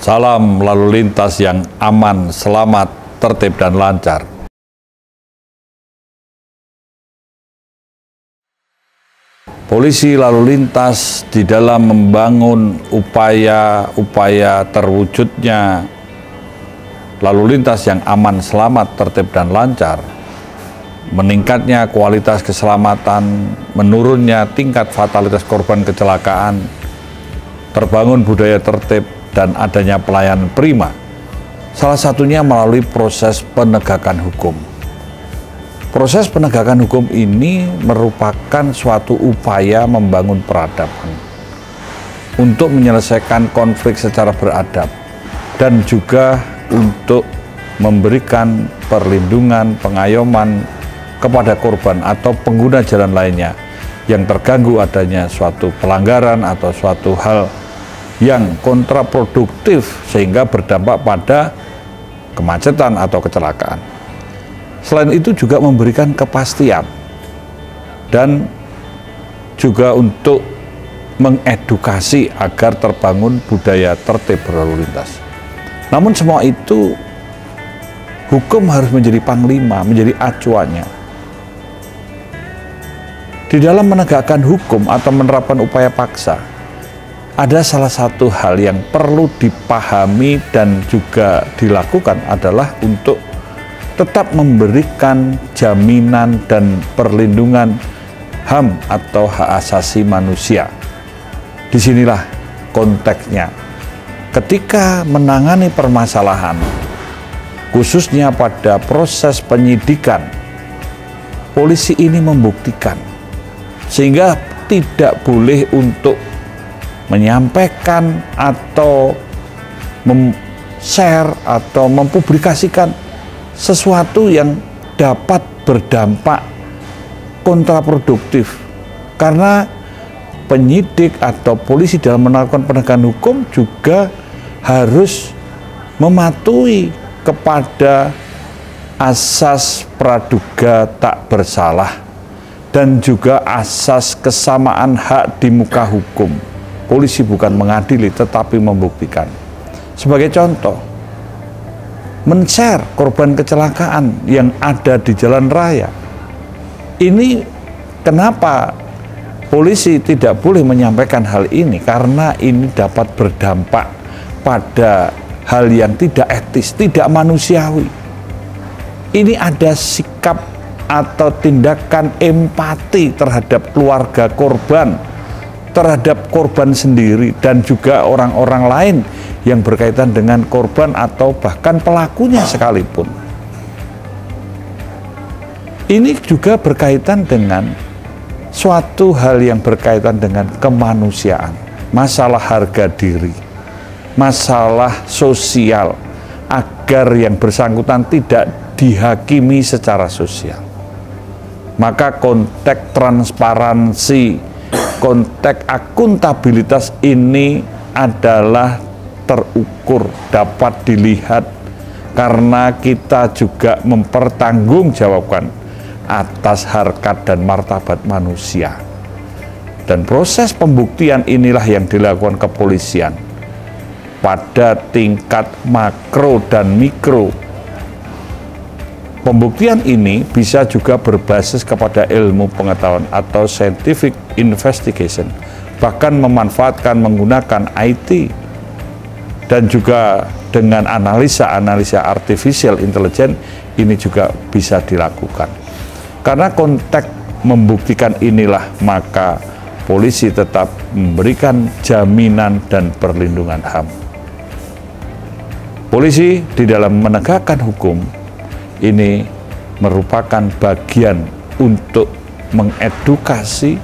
Salam lalu lintas yang aman, selamat, tertib, dan lancar. Polisi lalu lintas di dalam membangun upaya-upaya terwujudnya lalu lintas yang aman, selamat, tertib, dan lancar, meningkatnya kualitas keselamatan, menurunnya tingkat fatalitas korban kecelakaan, terbangun budaya tertib, dan adanya pelayanan prima. Salah satunya melalui proses penegakan hukum. Proses penegakan hukum ini merupakan suatu upaya membangun peradaban untuk menyelesaikan konflik secara beradab dan juga untuk memberikan perlindungan, pengayoman kepada korban atau pengguna jalan lainnya yang terganggu adanya suatu pelanggaran atau suatu hal yang kontraproduktif sehingga berdampak pada kemacetan atau kecelakaan. Selain itu juga memberikan kepastian dan juga untuk mengedukasi agar terbangun budaya tertib berlalu lintas. Namun semua itu hukum harus menjadi panglima, menjadi acuannya. Di dalam menegakkan hukum atau menerapkan upaya paksa, ada salah satu hal yang perlu dipahami dan juga dilakukan adalah untuk tetap memberikan jaminan dan perlindungan HAM atau hak asasi manusia. Disinilah konteksnya. Ketika menangani permasalahan, khususnya pada proses penyidikan, polisi ini membuktikan, sehingga tidak boleh untuk menyampaikan atau share atau mempublikasikan sesuatu yang dapat berdampak kontraproduktif, karena penyidik atau polisi dalam melakukan penegakan hukum juga harus mematuhi kepada asas praduga tak bersalah dan juga asas kesamaan hak di muka hukum. Polisi bukan mengadili tetapi membuktikan. Sebagai contoh, men-share korban kecelakaan yang ada di jalan raya. Ini kenapa polisi tidak boleh menyampaikan hal ini? Karena ini dapat berdampak pada hal yang tidak etis, tidak manusiawi. Ini ada sikap atau tindakan empati terhadap keluarga korban, terhadap korban sendiri, dan juga orang-orang lain yang berkaitan dengan korban atau bahkan pelakunya sekalipun. Ini juga berkaitan dengan suatu hal yang berkaitan dengan kemanusiaan, masalah harga diri, masalah sosial, agar yang bersangkutan tidak dihakimi secara sosial. Maka konteks transparansi, konteks akuntabilitas ini adalah terukur, dapat dilihat, karena kita juga mempertanggungjawabkan atas harkat dan martabat manusia. Dan proses pembuktian inilah yang dilakukan kepolisian pada tingkat makro dan mikro. Pembuktian ini bisa juga berbasis kepada ilmu pengetahuan atau scientific investigation, bahkan memanfaatkan menggunakan IT dan juga dengan analisa artificial intelligence ini juga bisa dilakukan. Karena konteks membuktikan inilah maka polisi tetap memberikan jaminan dan perlindungan HAM. Polisi di dalam menegakkan hukum ini merupakan bagian untuk mengedukasi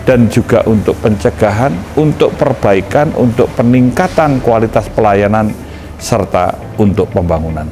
dan juga untuk pencegahan, untuk perbaikan, untuk peningkatan kualitas pelayanan, serta untuk pembangunan.